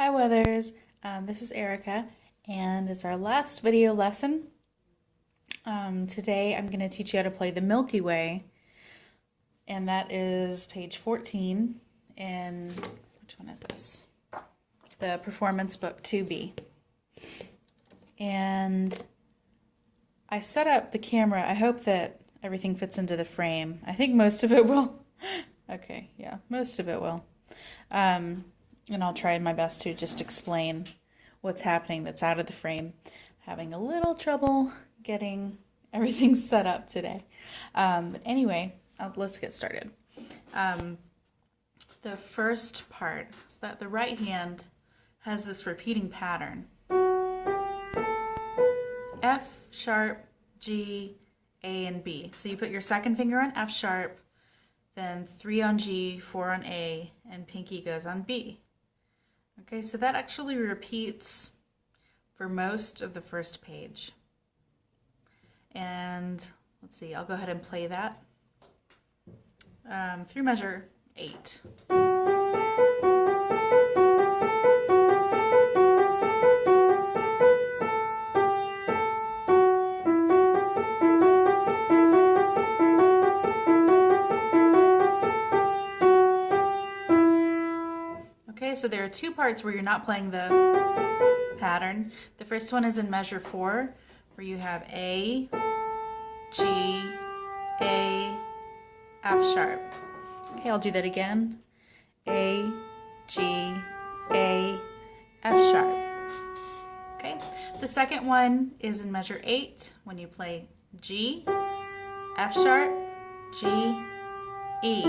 Hi Weathers, this is Erica and it's our last video lesson. Today I'm going to teach you how to play the Milky Way, and that is page 14 in, which one is this? The Performance Book 2B. And I set up the camera. I hope that everything fits into the frame. I think most of it will. Okay, yeah, most of it will. And I'll try my best to just explain what's happening that's out of the frame. Having a little trouble getting everything set up today. But anyway, let's get started. The first part is that the right hand has this repeating pattern. F sharp, G, A, and B. So you put your second finger on F sharp, then 3 on G, 4 on A, and pinky goes on B. Okay, so that actually repeats for most of the first page. And let's see, I'll go ahead and play that through measure 8. Okay, so there are two parts where you're not playing the pattern. The first one is in measure 4, where you have A, G, A, F sharp. Okay, I'll do that again. A, G, A, F sharp. Okay, the second one is in measure 8, when you play G, F sharp, G, E.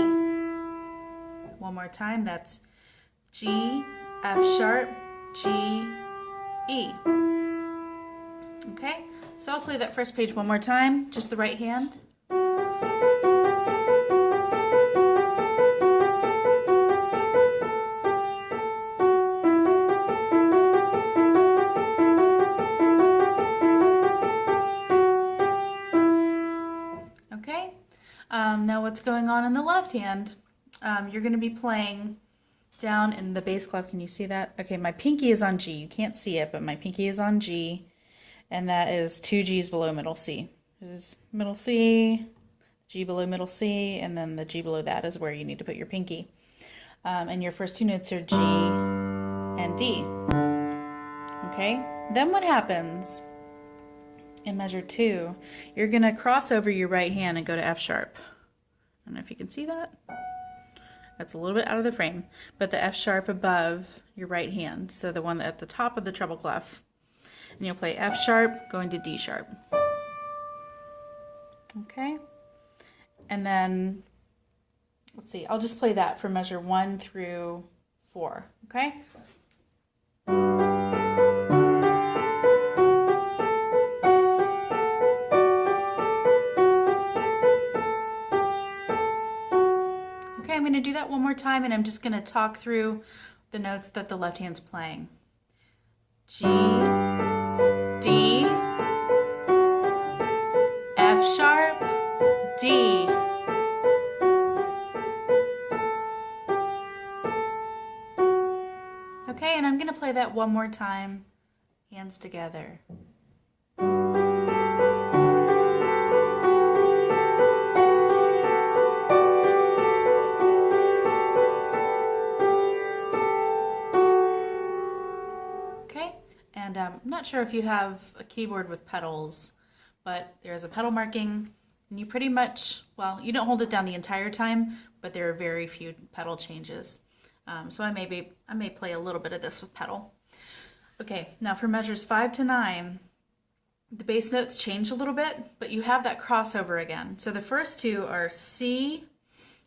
One more time, that's G, F sharp, G, E. Okay, so I'll play that first page one more time, just the right hand. Okay, now what's going on in the left hand? You're going to be playing down in the bass clef. Can you see that? Okay, my pinky is on G. You can't see it, but my pinky is on G, and that is 2 G's below middle C. There's middle C, G below middle C, and then the G below that is where you need to put your pinky. And your first two notes are G and D. Okay, then what happens in measure 2? You're going to cross over your right hand and go to F sharp. I don't know if you can see that. That's a little bit out of the frame, but the F sharp above your right hand, so the one at the top of the treble clef. And you'll play F sharp going to D sharp. Okay? And then, let's see, I'll just play that for measure 1 through 4, okay? Okay, I'm going to do that one more time, and I'm just going to talk through the notes that the left hand's playing. G, D, F sharp, D. Okay, and I'm going to play that one more time, hands together. And I'm not sure if you have a keyboard with pedals, but there's a pedal marking, and you pretty much, well, you don't hold it down the entire time, but there are very few pedal changes. So I may play a little bit of this with pedal. Okay, now for measures 5 to 9, the bass notes change a little bit, but you have that crossover again. So the first two are C,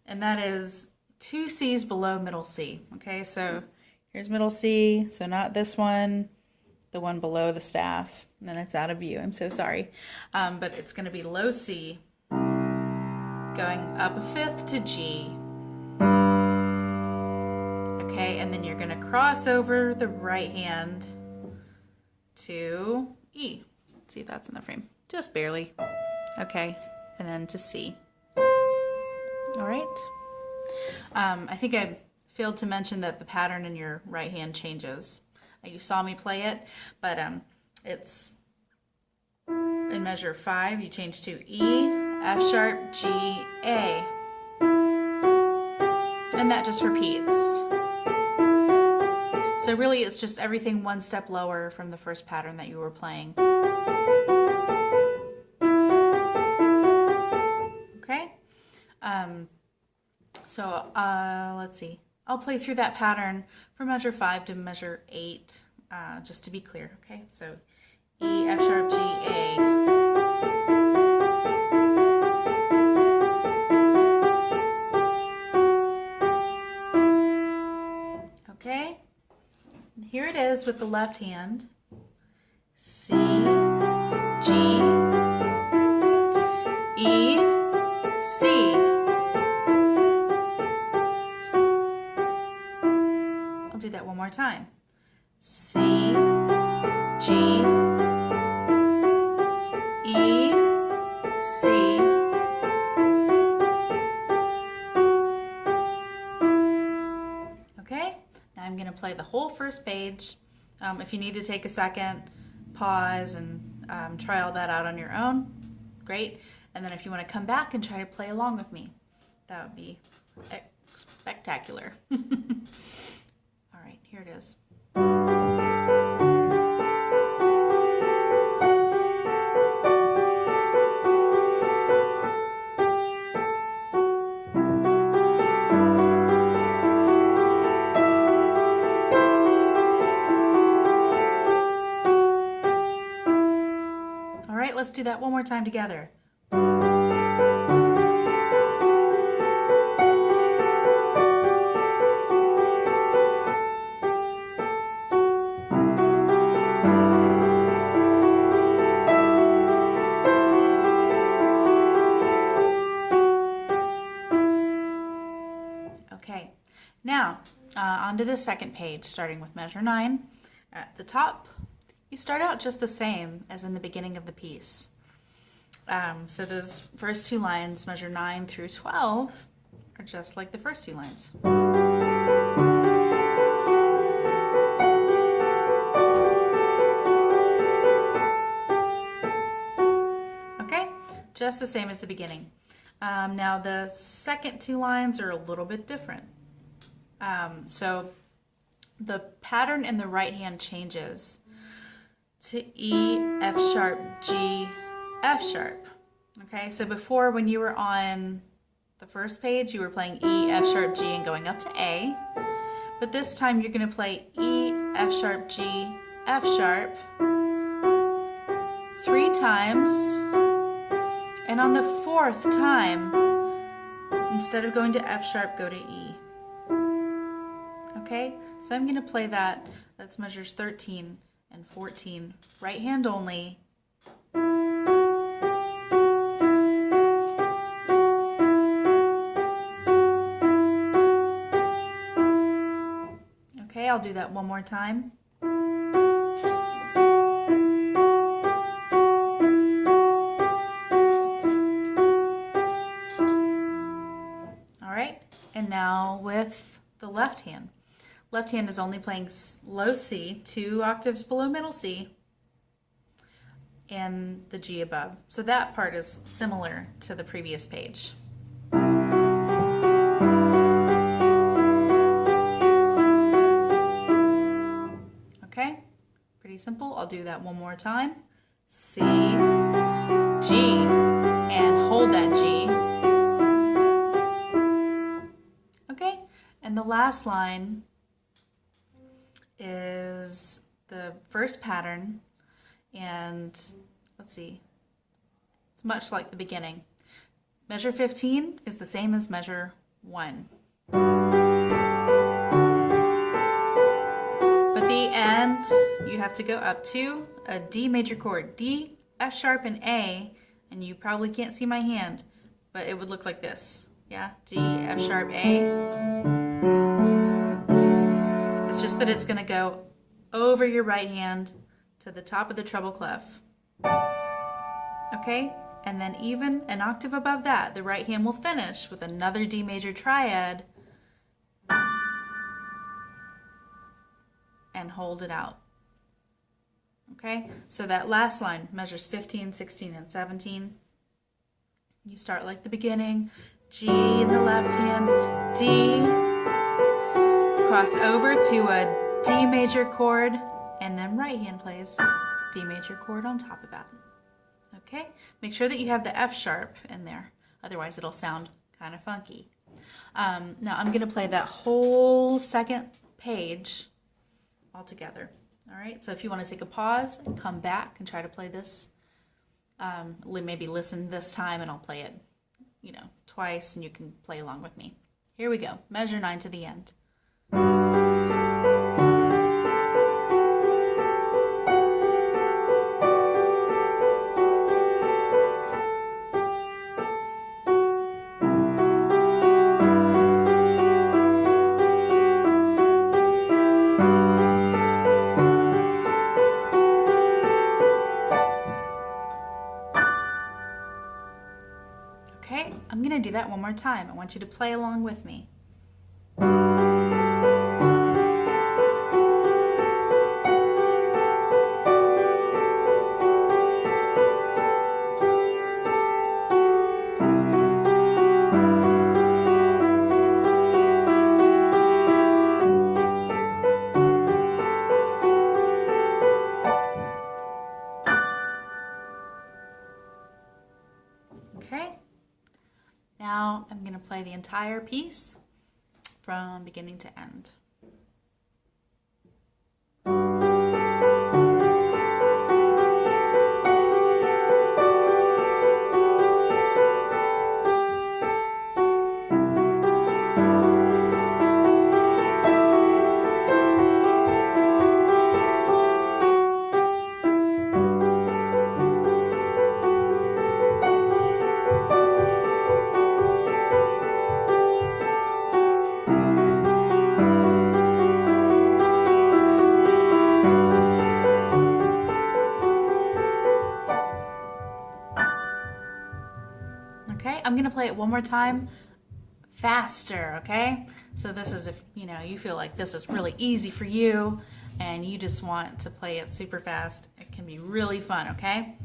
and that is 2 C's below middle C. Okay, so here's middle C, so not this one, the one below the staff, and then it's out of view. I'm so sorry. But it's going to be low C, going up a 5th to G. Okay, and then you're going to cross over the right hand to E. Let's see if that's in the frame. Just barely. Okay, and then to C. All right. I think I failed to mention that the pattern in your right hand changes. You saw me play it, but it's in measure 5, you change to E, F sharp, G, A. And that just repeats. So really it's just everything one step lower from the first pattern that you were playing. Okay? Let's see. I'll play through that pattern from measure 5 to measure 8, just to be clear. Okay? So E, F sharp, G, A. Okay? And here it is with the left hand. C, G, E, C. I'll do that one more time. C, G, E, C. Okay, now I'm going to play the whole first page. If you need to take a second, pause and try all that out on your own, great. And then if you want to come back and try to play along with me, that would be spectacular. All right, here it is. All right, let's do that one more time together. Okay, now on to the second page, starting with measure 9. At the top, you start out just the same as in the beginning of the piece. So those first 2 lines, measure 9 through 12, are just like the first 2 lines. Okay, just the same as the beginning. Now the second 2 lines are a little bit different. So the pattern in the right hand changes to E, F sharp, G, F sharp. Okay, so before when you were on the first page, you were playing E, F sharp, G and going up to A. But this time you're going to play E, F sharp, G, F sharp 3 times. And on the 4th time, instead of going to F sharp, go to E. Okay, so I'm going to play that. That's measures 13 and 14, right hand only. Okay, I'll do that one more time. All right, and now with the left hand. Left hand is only playing low C, 2 octaves below middle C, and the G above. So that part is similar to the previous page. Okay, pretty simple. I'll do that one more time. C, G, and hold that G. Okay, and the last line is the first pattern, and let's see, it's much like the beginning. Measure 15 is the same as measure 1. But the end, you have to go up to a D major chord, D, F sharp, and A, and you probably can't see my hand, but it would look like this. Yeah, D, F sharp, A. It's just that it's going to go over your right hand to the top of the treble clef. Okay? And then even an octave above that, the right hand will finish with another D major triad and hold it out. Okay, so that last line measures 15, 16, and 17. You start like the beginning, G in the left hand, D, cross over to a D major chord, and then right hand plays D major chord on top of that. Okay, make sure that you have the F sharp in there, otherwise it'll sound kind of funky. Now I'm going to play that whole second page all together. All right, so if you want to take a pause and come back and try to play this, maybe listen this time and I'll play it, twice and you can play along with me. Here we go, measure 9 to the end. Okay, I'm going to do that one more time. I want you to play along with me. Okay. Now I'm going to play the entire piece from beginning to end. Okay, I'm going to play it one more time faster, okay? So this is if, you feel like this is really easy for you and you just want to play it super fast. It can be really fun, okay?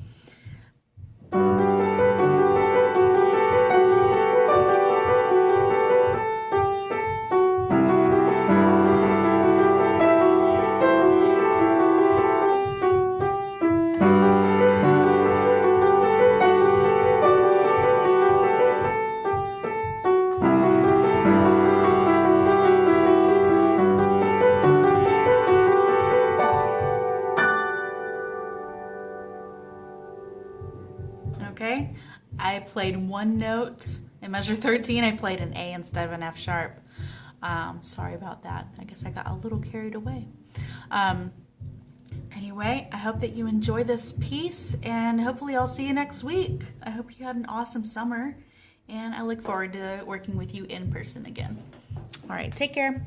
Okay, I played one note in measure 13. I played an A instead of an F sharp. Sorry about that. I guess I got a little carried away. Anyway, I hope that you enjoy this piece and hopefully I'll see you next week. I hope you had an awesome summer and I look forward to working with you in person again. All right, take care.